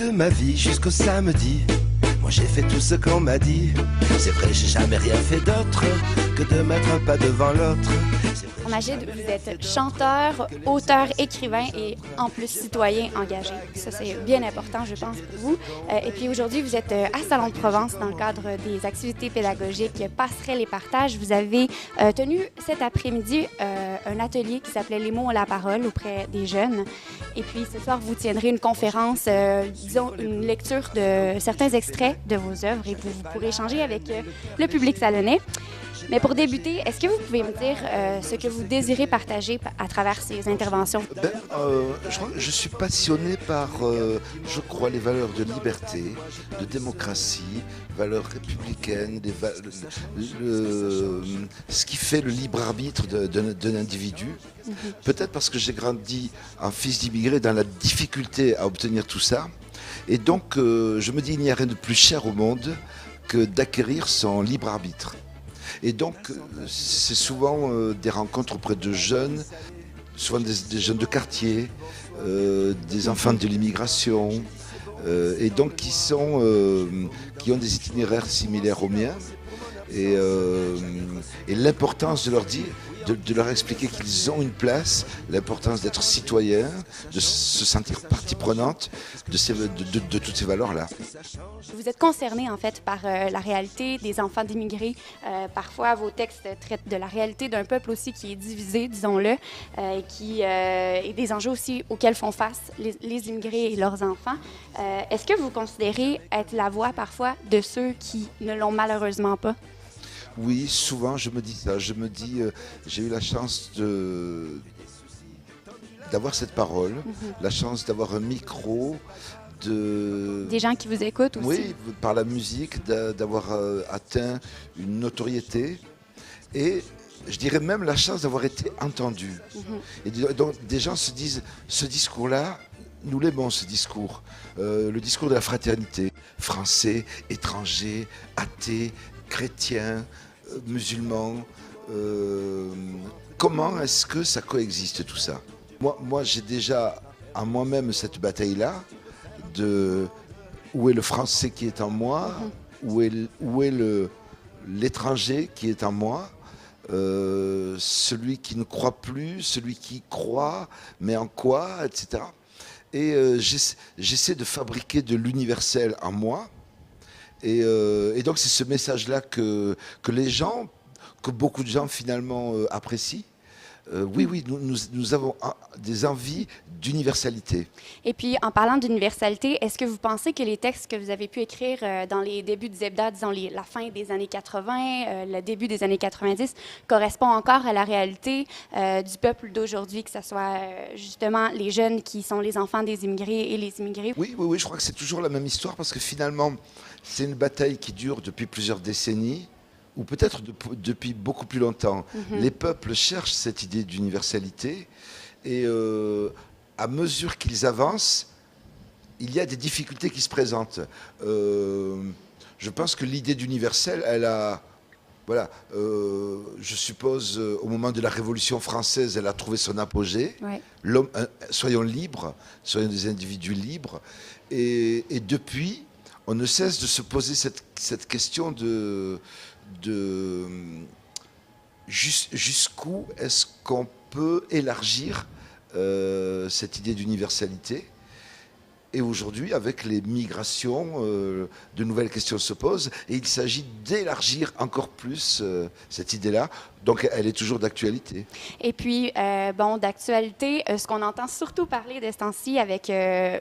de ma vie jusqu'au samedi. Moi j'ai fait tout ce qu'on m'a dit. C'est vrai, j'ai jamais rien fait d'autre que de mettre un pas devant l'autre. Magid, vous êtes chanteur, auteur, écrivain et en plus citoyen engagé. Ça, c'est bien important, je pense, pour vous. Et puis aujourd'hui, vous êtes à Salon de Provence dans le cadre des activités pédagogiques Passerelles et partage. Vous avez tenu cet après-midi un atelier qui s'appelait Les mots ont la parole auprès des jeunes. Et puis ce soir, vous tiendrez une conférence, disons une lecture de certains extraits de vos œuvres et vous pourrez échanger avec le public salonnais. Mais pour débuter, est-ce que vous pouvez me dire ce que vous désirez partager à travers ces interventions? Je suis passionné par, je crois, les valeurs de liberté, de démocratie, valeurs républicaines, ce qui fait le libre arbitre d'un individu. Peut-être parce que j'ai grandi en fils d'immigrés dans la difficulté à obtenir tout ça. Et donc, je me dis, il n'y a rien de plus cher au monde que d'acquérir son libre arbitre. Et donc, c'est souvent des rencontres auprès de jeunes, souvent des jeunes de quartier, des enfants de l'immigration, et donc qui ont des itinéraires similaires aux miens. Et l'importance de leur dire, de leur expliquer qu'ils ont une place, l'importance d'être citoyen, de se sentir partie prenante de toutes ces valeurs-là. Vous êtes concerné en fait par la réalité des enfants d'immigrés. Parfois, vos textes traitent de la réalité d'un peuple aussi qui est divisé, disons-le, et des enjeux aussi auxquels font face les immigrés et leurs enfants. Est-ce que vous considérez être la voix parfois de ceux qui ne l'ont malheureusement pas? Oui, souvent je me dis ça. Je me dis, j'ai eu la chance d'avoir cette parole, la chance d'avoir un micro, des gens qui vous écoutent aussi. Oui, par la musique, d'avoir atteint une notoriété et je dirais même la chance d'avoir été entendu. Et donc des gens se disent, ce discours-là, nous l'aimons ce discours, le discours de la fraternité, français, étrangers, athées, chrétiens, musulmans. Comment est-ce que ça coexiste tout ça? Moi j'ai déjà en moi-même cette bataille-là de où est le français qui est en moi, où est l'étranger qui est en moi, celui qui ne croit plus, celui qui croit, mais en quoi, etc. Et j'essaie de fabriquer de l'universel en moi. Et donc c'est ce message-là que les gens, que beaucoup de gens finalement apprécient. Oui, nous avons des envies d'universalité. Et puis, en parlant d'universalité, est-ce que vous pensez que les textes que vous avez pu écrire dans les débuts de Zebda, disons la fin des années 80, le début des années 90, correspondent encore à la réalité du peuple d'aujourd'hui, que ce soit justement les jeunes qui sont les enfants des immigrés et les immigrés? Oui, je crois que c'est toujours la même histoire parce que finalement, c'est une bataille qui dure depuis plusieurs décennies. Ou peut-être depuis beaucoup plus longtemps. Les peuples cherchent cette idée d'universalité et à mesure qu'ils avancent, il y a des difficultés qui se présentent. Je pense que l'idée d'universel, elle a... Voilà, je suppose au moment de la Révolution française, elle a trouvé son apogée. Ouais. L'homme, soyons libres, soyons des individus libres. Et depuis, on ne cesse de se poser cette question de jusqu'où est-ce qu'on peut élargir cette idée d'universalité. Et aujourd'hui, avec les migrations, de nouvelles questions se posent et il s'agit d'élargir encore plus cette idée-là. Donc, elle est toujours d'actualité. Et puis, d'actualité, ce qu'on entend surtout parler de ce temps-ci avec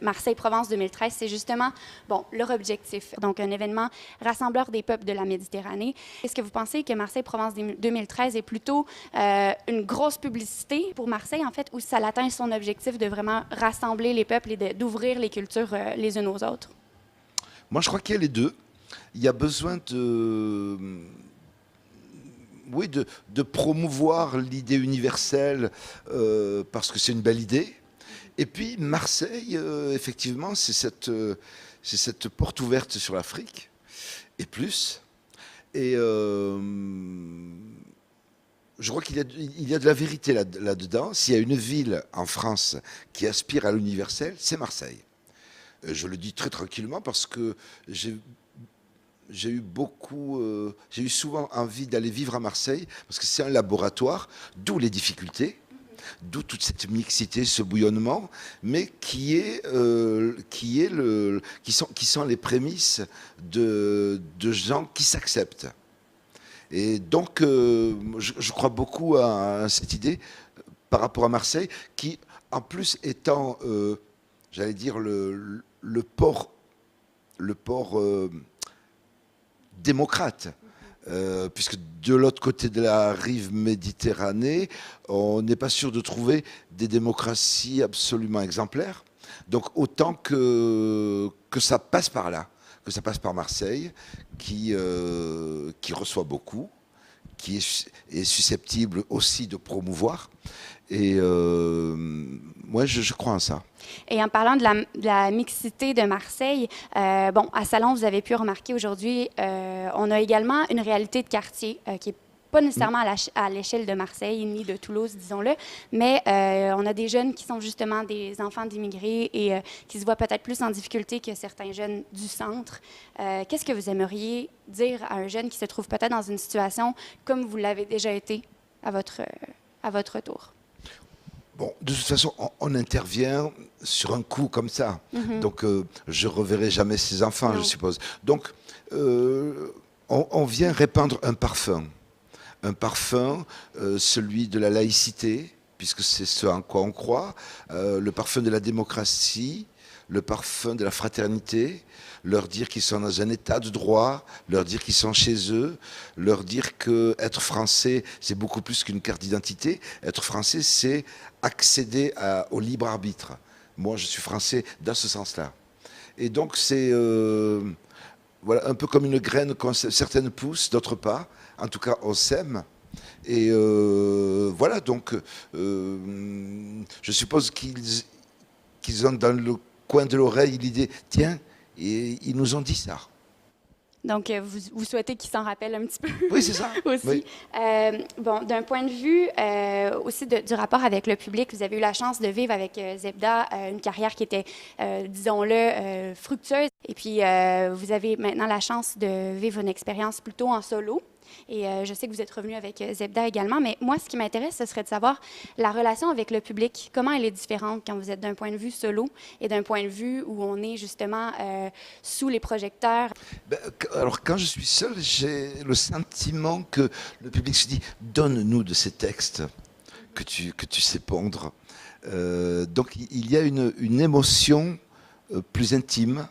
Marseille-Provence 2013, c'est justement, leur objectif. Donc, un événement rassembleur des peuples de la Méditerranée. Est-ce que vous pensez que Marseille-Provence 2013 est plutôt une grosse publicité pour Marseille, en fait, ou ça atteint son objectif de vraiment rassembler les peuples et d'ouvrir les cultures les unes aux autres? Moi, je crois qu'il y a les deux. Il y a besoin de promouvoir l'idée universelle parce que c'est une belle idée. Et puis Marseille, effectivement, c'est cette porte ouverte sur l'Afrique et plus. Et je crois qu'il y a de la vérité là-dedans. S'il y a une ville en France qui aspire à l'universel, c'est Marseille. Je le dis très tranquillement parce que j'ai eu souvent envie d'aller vivre à Marseille parce que c'est un laboratoire, d'où les difficultés, d'où toute cette mixité, ce bouillonnement, mais qui sont les prémices de gens qui s'acceptent. Et donc, je crois beaucoup à cette idée par rapport à Marseille, qui, en plus, étant, j'allais dire, le port démocrate. Puisque de l'autre côté de la rive Méditerranée, on n'est pas sûr de trouver des démocraties absolument exemplaires. Donc autant que ça passe par là, que ça passe par Marseille, qui reçoit beaucoup, qui est susceptible aussi de promouvoir. Et moi, je crois en ça. Et en parlant de la mixité de Marseille, bon, à Salon, vous avez pu remarquer aujourd'hui, on a également une réalité de quartier qui n'est pas nécessairement à l'échelle de Marseille ni de Toulouse, disons-le, mais on a des jeunes qui sont justement des enfants d'immigrés et qui se voient peut-être plus en difficulté que certains jeunes du centre. Qu'est-ce que vous aimeriez dire à un jeune qui se trouve peut-être dans une situation comme vous l'avez déjà été à votre tour? Bon, de toute façon, on intervient sur un coup comme ça. Donc, je ne reverrai jamais ces enfants, je suppose. Donc, on vient répandre un parfum. Un parfum, celui de la laïcité, puisque c'est ce en quoi on croit, le parfum de la démocratie, le parfum de la fraternité, leur dire qu'ils sont dans un état de droit, leur dire qu'ils sont chez eux, leur dire qu'être français, c'est beaucoup plus qu'une carte d'identité. Être français, c'est accéder au libre arbitre. Moi, je suis français dans ce sens-là. Et donc, c'est voilà, un peu comme une graine, certaines poussent, d'autres pas. En tout cas, on s'aime. Et voilà, donc, je suppose qu'ils ont dans le coin de l'oreille l'idée, tiens, et ils nous ont dit ça. Donc, vous souhaitez qu'ils s'en rappellent un petit peu? Oui, c'est ça. Aussi. Oui. Bon, d'un point de vue aussi du rapport avec le public, vous avez eu la chance de vivre avec Zebda une carrière qui était, disons-le, fructueuse. Et puis, vous avez maintenant la chance de vivre une expérience plutôt en solo. Et je sais que vous êtes revenu avec Zebda également, mais moi, ce qui m'intéresse, ce serait de savoir la relation avec le public. Comment elle est différente quand vous êtes d'un point de vue solo et d'un point de vue où on est justement sous les projecteurs? Alors, quand je suis seul, j'ai le sentiment que le public se dit « donne-nous de ces textes que tu sais pondre ». Donc, il y a une émotion plus intime.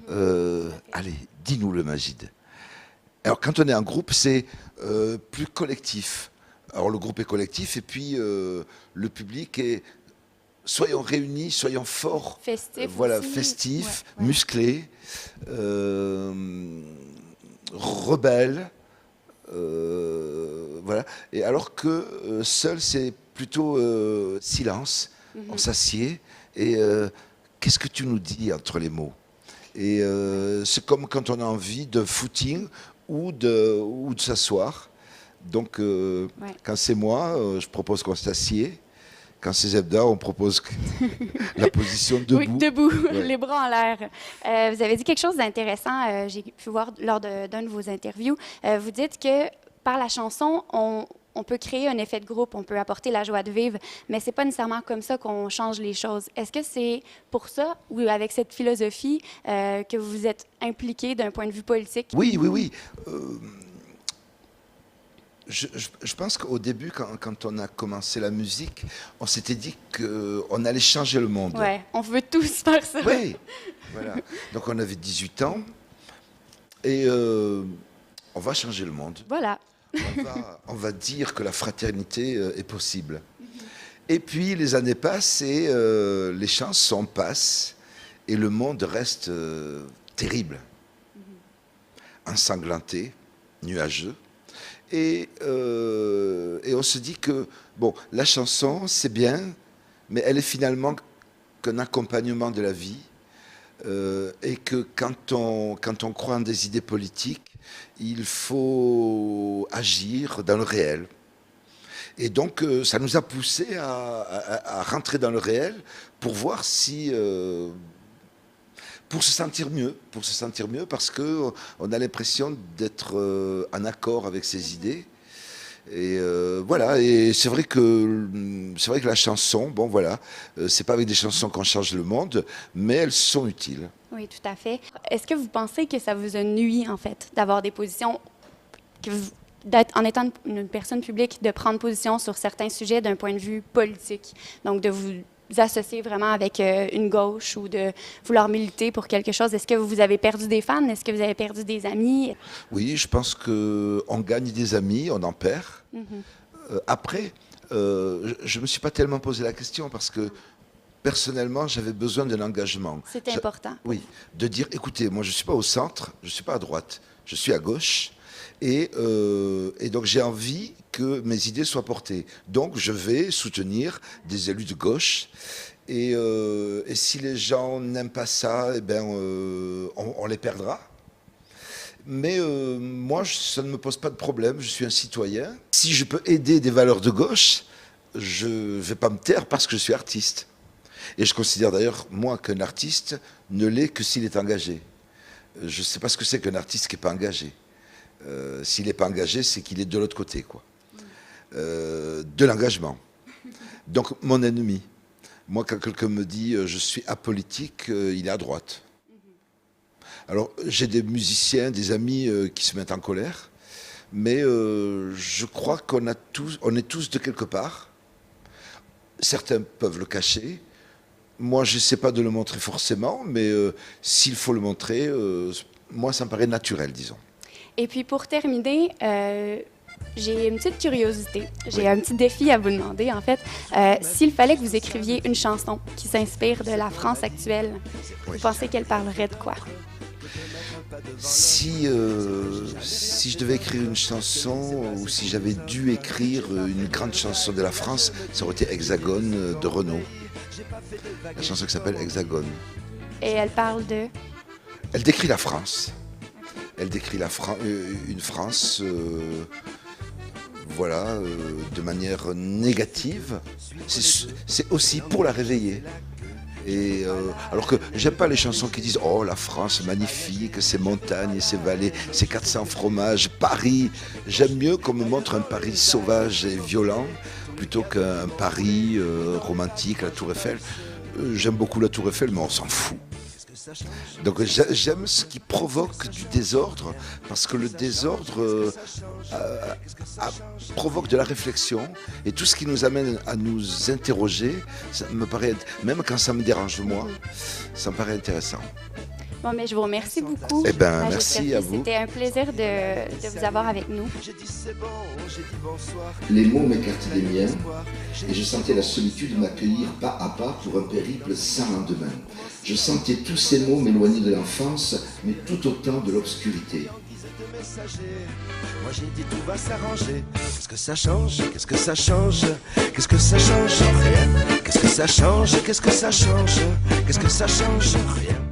Allez, dis-nous le Magid. Alors, quand on est en groupe, c'est plus collectif. Alors, le groupe est collectif et puis le public est... Soyons réunis, soyons forts. Festif voilà, aussi. festif, Ouais. musclé, rebelle. Voilà. Et alors que seul, c'est plutôt silence. On s'assied et qu'est-ce que tu nous dis entre les mots? Et c'est comme quand on a envie de footing ou de s'asseoir. Donc, quand c'est moi, je propose qu'on s'assied. Quand c'est Zebda, on propose la position debout. Oui, debout, Ouais. les bras en l'air. Vous avez dit quelque chose d'intéressant, j'ai pu voir lors d'un de vos interviews. Vous dites que par la chanson, on peut créer un effet de groupe, on peut apporter la joie de vivre, mais c'est pas nécessairement comme ça qu'on change les choses. Est-ce que c'est pour ça, ou avec cette philosophie, que vous vous êtes impliqué d'un point de vue politique? Oui, oui, oui. Je pense qu'au début, quand on a commencé la musique, on s'était dit qu'on allait changer le monde. Oui, on veut tous faire ça. Oui, voilà. Donc on avait 18 ans et on va changer le monde. Voilà. On va dire que la fraternité est possible. Et puis les années passent et les chansons passent et le monde reste terrible, ensanglanté, nuageux. Et on se dit que bon, la chanson, c'est bien, mais elle est finalement qu'un accompagnement de la vie. Et que quand on croit en des idées politiques, il faut agir dans le réel. Et donc, ça nous a poussé à rentrer dans le réel pour voir si... pour se sentir mieux, parce que on a l'impression d'être en accord avec ses idées. Et voilà, et c'est vrai que la chanson, bon voilà, c'est pas avec des chansons qu'on change le monde, mais elles sont utiles. Oui, tout à fait. Est-ce que vous pensez que ça vous a nui, en fait, d'avoir des positions, en étant une personne publique, de prendre position sur certains sujets d'un point de vue politique, donc de vous associer vraiment avec une gauche ou de vouloir militer pour quelque chose? Est-ce que vous avez perdu des fans? Est-ce que vous avez perdu des amis? Oui, je pense qu'on gagne des amis, on en perd. Après, je ne me suis pas tellement posé la question parce que personnellement, j'avais besoin d'un engagement. C'était important. Oui, de dire, écoutez, moi je ne suis pas au centre, je ne suis pas à droite, je suis à gauche. Et donc j'ai envie que mes idées soient portées. Donc je vais soutenir des élus de gauche. Et si les gens n'aiment pas ça, eh ben, on les perdra. Mais moi, ça ne me pose pas de problème. Je suis un citoyen. Si je peux aider des valeurs de gauche, je ne vais pas me taire parce que je suis artiste. Et je considère d'ailleurs, moi, qu'un artiste ne l'est que s'il est engagé. Je ne sais pas ce que c'est qu'un artiste qui n'est pas engagé. S'il n'est pas engagé, c'est qu'il est de l'autre côté, quoi. De l'engagement. Donc, mon ennemi. Moi, quand quelqu'un me dit je suis apolitique, il est à droite. Alors, j'ai des musiciens, des amis qui se mettent en colère, mais je crois on est tous de quelque part. Certains peuvent le cacher. Moi, je n'essaie pas de le montrer forcément, mais s'il faut le montrer, moi, ça me paraît naturel, disons. Et puis, pour terminer, j'ai une petite curiosité. J'ai un petit défi à vous demander, en fait. S'il fallait que vous écriviez une chanson qui s'inspire de la France actuelle, vous pensez qu'elle parlerait de quoi? Si je devais écrire une chanson, ou si j'avais dû écrire une grande chanson de la France, ça aurait été Hexagone de Renaud. La chanson qui s'appelle Hexagone. Et elle parle de? Elle décrit la France. Elle décrit une France, voilà, de manière négative. C'est aussi pour la réveiller. Et alors que j'aime pas les chansons qui disent oh la France magnifique, ses montagnes et ses vallées, ses 400 fromages, Paris. J'aime mieux qu'on me montre un Paris sauvage et violent plutôt qu'un Paris romantique, la Tour Eiffel. J'aime beaucoup la Tour Eiffel, mais on s'en fout. Donc j'aime ce qui provoque du désordre, parce que le désordre provoque de la réflexion, et tout ce qui nous amène à nous interroger, ça me paraît, même quand ça me dérange moi, ça me paraît intéressant. Bon, mais je vous remercie beaucoup. Eh ben, merci à vous. C'était un plaisir de vous avoir avec nous. Les mots m'écartaient des miens, et je sentais la solitude m'accueillir pas à pas pour un périple sans lendemain. Je sentais tous ces mots m'éloigner de l'enfance, mais tout autant de l'obscurité. Moi j'ai dit tout va s'arranger. Qu'est-ce que ça change? Qu'est-ce que ça change? Qu'est-ce que ça change? Rien. Qu'est-ce que ça change? Qu'est-ce que ça change? Qu'est-ce que ça change? Rien.